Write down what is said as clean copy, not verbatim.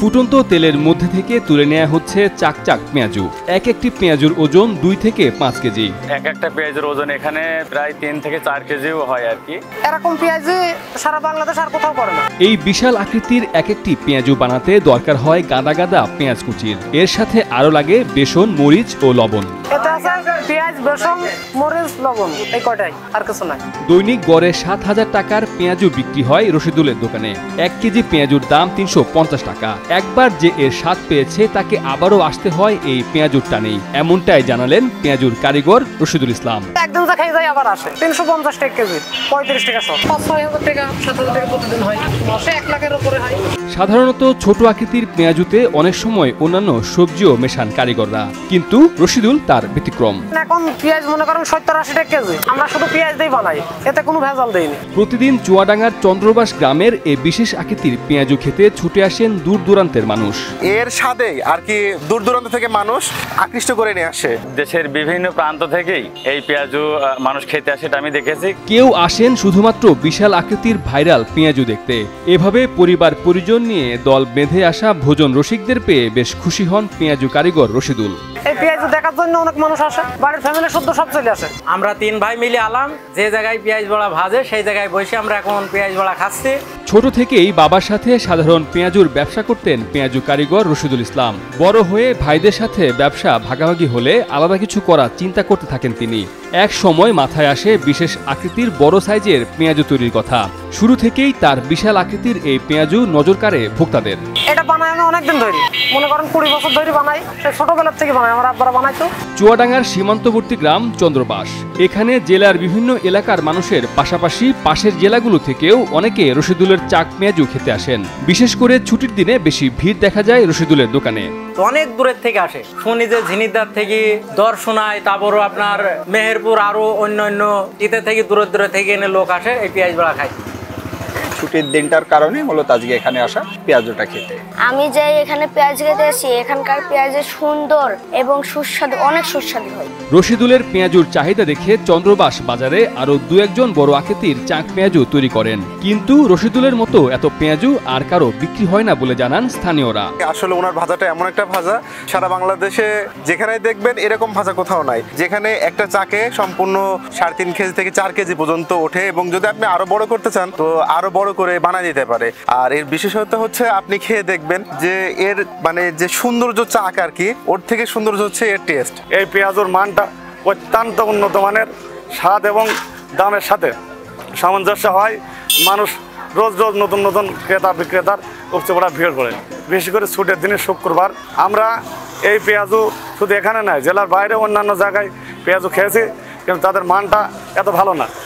ফুটন্ত তেলের মধ্যে থেকে তুলে নেওয়া হচ্ছে চাকচাক পেঁয়াজু। এক একটি পেঁয়াজুর ওজন 2 থেকে 5 কেজি। এক একটা পেঁয়াজের ওজন এখানে প্রায় 3 থেকে 4 কেজিও হয় আর কি। এরকম পেঁয়াজি সারা বাংলাদেশ আর কোথাও করে না। এই বিশাল আকৃতির এক একটি পেঁয়াজু বানাতে দরকার হয় গাদা গাদা পেঁয়াজ কুচির। এর সাথে আরো লাগে বেসন, মরিচ ও লবণ। এতে আছে পেঁয়াজ, বেসন, মরিচ, লবণ, এই কয়টাই, আর কিছু নাই। দৈনিক গড়ে 7,000 টাকার পেঁয়াজু বিক্রি হয় রশিদুলের দোকানে। 1 কেজি পেঁয়াজুর দাম 350 টাকা। একবার যে এর স্বাদ পেয়েছে তাকে আবারও আসতে হয় এই পেঁয়াজুর টানেই, এমনটাই জানালেন পেঁয়াজুর কারিগর রশিদুল ইসলাম। একদিন যা খাই যায় আবার আসে। 350 টাকা কেজি, 35 টাকা সব। 5-6 টাকা, 7,000 টাকা প্রতিদিন হয়। মাসে 1 লাখের উপরে হয়। সাধারণত ছোট আকৃতির পেঁয়াজুতে অনেক সময় অন্যান্য সবজিও মেশান কারিগররা, কিন্তু রশিদুল তার ব্যতিক্রম। এখন পেঁয়াজ মনে করেন 70-80 টাকা কেজি। আমরা শুধু পেঁয়াজ দিয়ে বানাই, এতে কোনো ভেজাল দেইনি। প্রতিদিন চুয়াডাঙ্গার চন্দ্রবাস গ্রামের এই বিশেষ আকৃতির পেঁয়াজু খেতে ছুটে আসেন দূর দূরান্তের মানুষ। এর স্বাদে আর কি দূর দূরান্ত থেকে মানুষ আকৃষ্ট করে নিয়ে আসে। দেশের বিভিন্ন প্রান্ত থেকেই এই পেঁয়াজু মানুষ খেতে আসে, এটা আমি দেখেছি। কেউ আসেন শুধুমাত্র বিশাল আকৃতির ভাইরাল পেঁয়াজু দেখতে। এভাবে পরিবার পরিজন নিয়ে দল বেঁধে আসা ভোজন রসিকদের পেয়ে বেশ খুশি হন পেঁয়াজু কারিগর রশিদুল। এই পেঁয়াজ দেখার জন্য অনেক মানুষ আসে, বাড়ির ফ্যামিলি শুদ্ধ সব চলে আসে। আমরা 3 ভাই মিলে আলাম, যে জায়গায় পেঁয়াজ বড়া ভাজে সেই জায়গায় বসে আমরা এখন পেঁয়াজ বড়া খাচ্ছি। ছোট থেকেই বাবার সাথে সাধারণ পেঁয়াজুর ব্যবসা করতেন পেঁয়াজু কারিগর রশিদুল ইসলাম। বড় হয়ে ভাইদের সাথে ব্যবসা ভাগাভাগি হলে আলাদা কিছু করার চিন্তা করতে থাকেন তিনি। এক সময় মাথায় আসে বিশেষ আকৃতির বড় সাইজের পেঁয়াজু তৈরির কথা। শুরু থেকেই তার বিশাল আকৃতির এই পেঁয়াজু নজর কাড়ে ভোক্তাদের। এটা বানাই আমি অনেকদিন ধরে, মনে করেন 20 বছর ধরে বানাই। ছোটবেলার থেকে বানাই, আমার আব্বারা বানাইতো। চুয়াডাঙ্গার সীমান্তবর্তী গ্রাম চন্দ্রবাস। এখানে জেলার বিভিন্ন এলাকার মানুষের পাশাপাশি পাশের জেলাগুলো থেকেও অনেকে রশিদুলের চাক পেঁয়াজু খেতে আসেন। বিশেষ করে ছুটির দিনে বেশি ভিড় দেখা যায় রশিদুলের দোকানে। অনেক দূরের থেকে আসে, শুনি যে ঝিনিদার থেকে, দর্শনায়, তারপরও আপনার মেহেরপুর, আরো অন্য ইতে থেকে দূরে দূরে থেকে এনে লোক আসে এই পেঁয়াজ বড়া খায়। ছুটির দিনটার কারণে মূলত আজকে এখানে আসা পেঁয়াজুটা খেতে। আমি যাই এখানে পেঁয়াজ খেতে আসি, এখানকার পেঁয়াজ সুন্দর এবং সুস্বাদু, অনেক সুস্বাদু হয়। রশিদুলের পেঁয়াজুর চাহিদা দেখে চন্দ্রবাস বাজারে আরো 2-1 বড় আকৃতির চাক পেঁয়াজু তৈরি করেন, কিন্তু রশিদুলের মতো এত পেঁয়াজু আর কারো বিক্রি হয় না বলে জানান স্থানীয়রা। আসলে ওনার ভাজাটা এমন একটা ভাজা, সারা বাংলাদেশে যেখানে দেখবেন এরকম ভাজা কোথাও নাই, যেখানে একটা চাকে সম্পূর্ণ 3.5 কেজি থেকে 4 কেজি পর্যন্ত ওঠে, এবং যদি আপনি আরো বড় করতে চান তো আরো বড় করে বানাই দিতে পারে। আর এর বিশেষত্ব হচ্ছে আপনি খেয়ে দেখবেন যে এর মানে যে সৌন্দর্য চাক আর কি, ওর থেকে সৌন্দর্য হচ্ছে এর টেস্ট। এই পেঁয়াজুর মানটা অত্যন্ত উন্নত মানের, স্বাদ এবং দামের সাথে সামঞ্জস্য হয়। মানুষ রোজ রোজ নতুন নতুন ক্রেতা বিক্রেতার উপচে পড়া ভিড় করে, বিশেষ করে ছুটির দিনে শুক্রবার। আমরা এই পেঁয়াজু শুধু এখানে নয়, জেলার বাইরে অন্যান্য জায়গায় পেঁয়াজু খেয়েছি, কিন্তু তাদের মানটা এত ভালো না।